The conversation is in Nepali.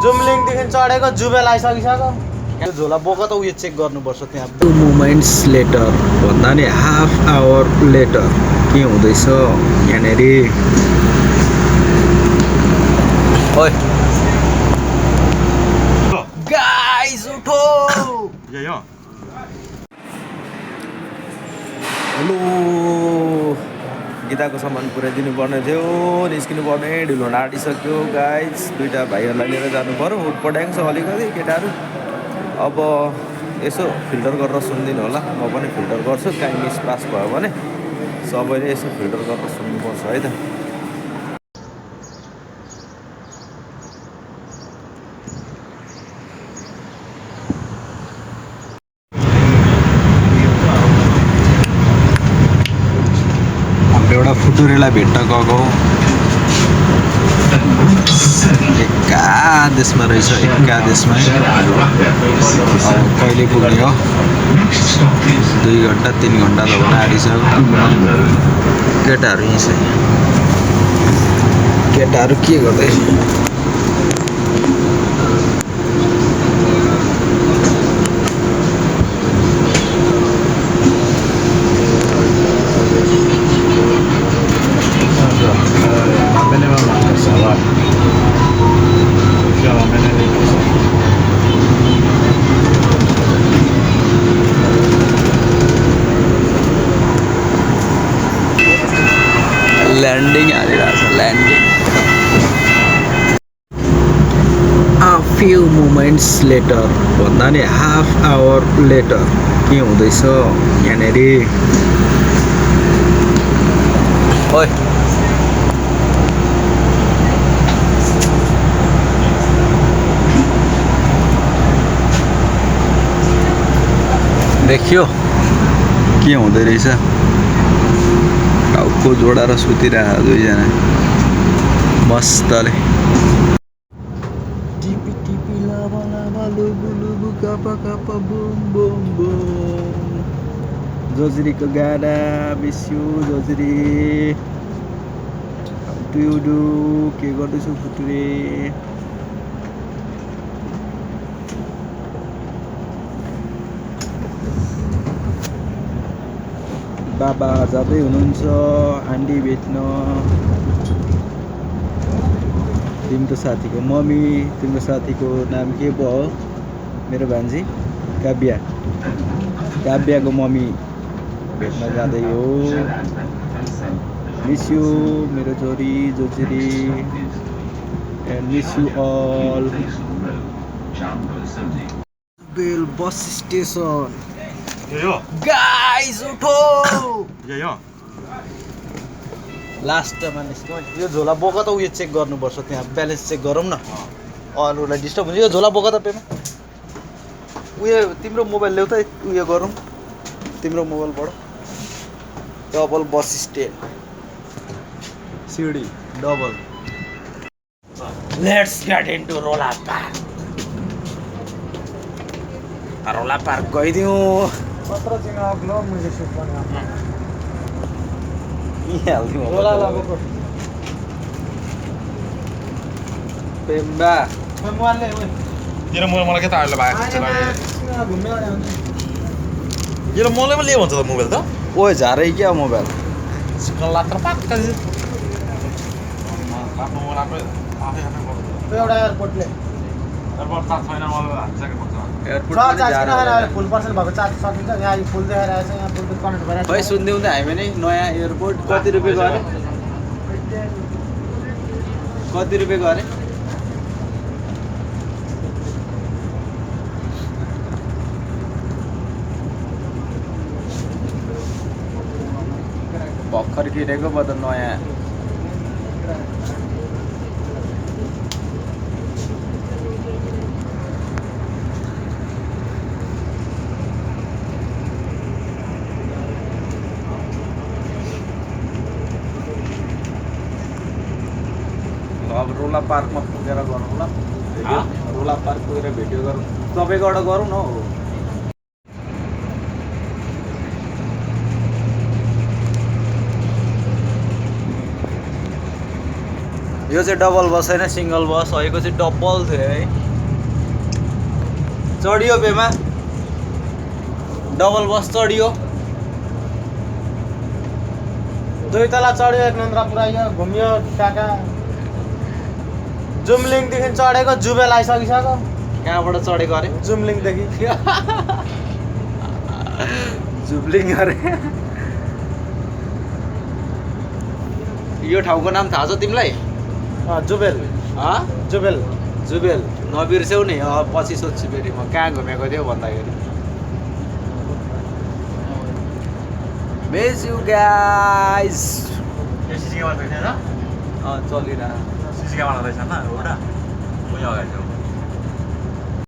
जुमलिङदेखि चढेको जुबेल आइसकिसक्यो त्यो झोला बोक त उयो चेक गर्नुपर्छ त्यहाँ 2 मोमेन्ट्स लेटर भन्दा नि हाफ आवर लेटर के हुँदैछ यहाँनेरि ओइ गाइस उठो हेलो गीताको सामान पुऱ्याइदिनु पर्ने थियो निस्किनु पर्ने ढिलो आँटिसक्यो गाइस दुईटा भाइहरूलाई लिएर जानु पर्यो उठ पठाएको छ अलिकति केटाहरू अब यसो फिल्टर गरेर सुनिदिनु होला म पनि फिल्टर गर्छु काहीँ मिस पास भयो भने सबैले यसो फिल्टर गरेर सुन्नुपर्छ है त एउटा फुटुरेलाई भेट्न गएको एका देशमा रहेछ एका देशमा अब कहिले पुग्ने हो 2 घन्टा 3 घन्टा त हुन आँटिसक्यो केटाहरू यहीँ छ केटाहरू के गर्दै ल्यान्डिङ हालिरहेछ landing A few moments later भन्दा नि हाफ आवर लेटर के हुँदैछ यहाँनेरि ओइ देखियो के हुँदै रहेछ टाउको जोडाएर सुतिरहेको दुईजना मस्तले टिपी टिपी लाबा लाबा लुबु लुबु कापा कापा बुम बुम बुम जोजरीको गाडा बिस्यु जोजरी डु के गर्दैछु फुटुरे बाबा जाँदै हुनुहुन्छ आन्टी भेट्न तिम्रो साथीको मम्मी तिम्रो साथीको नाम के पो हो मेरो भान्जी काव्याको मम्मी भेट्न जाँदै हो मिस यु मेरो छोरी जोजरी एन्ड मिस यु अल बेल बस स्टेसन गाइस उठो लास्टमा निस्क्यो यो झोला बोक त उयो चेक गर्नुपर्छ त्यहाँ ब्यालेन्स चेक गरौँ न अरूलाई डिस्टर्ब हुन्छ यो झोला बोक त पेमा उयो तिम्रो मोबाइल ल्याउ त उयो गरौँ तिम्रो मोबाइलबाट डबल बस स्ट्यान्ड सिडी डबल लेट्स गेट इन्टु रोला पार्क गइदिउँ पत्र चाहिँ अग्लो मैले सुट गर्ने हालिदिउँ पेम्बा मोबाइलले यो मलाई के त अहिले भाइ घुम्ने यो मलाई पनि लियो भन्छ त मोबाइल त ओ झारै क्या मोबाइल लात्र पाक्का एउटा एयरपोर्टले फुल पर्सेन्ट भएको चार्ज सकिन्छ यहाँ फुल देखाइरहेको छ यहाँ फुल कनेक्ट भइरहेको खै सुनिदिउँ त हामी नै नयाँ एयरपोर्ट कति रुपियाँ गरे भर्खर किनेको भयो त नयाँ अब रोला पार्कमा पुगेर गरौँ ल रोला पार्क पुगेर भिडियो गरौँ तपाईँकोबाट गरौँ न हो यो चाहिँ डबल बस होइन सिङ्गल बस अहिलेको चाहिँ डबल थियो है चढियो पेमा डबल बस चढियो 2 तला चढ्यो एक नन्द्रा पुऱ्यायो घुम्यो काका जुमलिङदेखि चढेको जुबेल आइसकिसक्यो कहाँबाट चढेको अरे जुमलिङदेखि जुब्लिङ अरे यो ठाउँको नाम थाहा छ तिमीलाई जुबेल जुबेल जुबेल नबिर्स्यौ नि पछि सोध्छु फेरि म कहाँ घुमेको थियो भन्दाखेरि miss you guys CC camera रहेछ चलिरहेको सिसी क्यामेरा रहेछ एउटा उयो अगाडि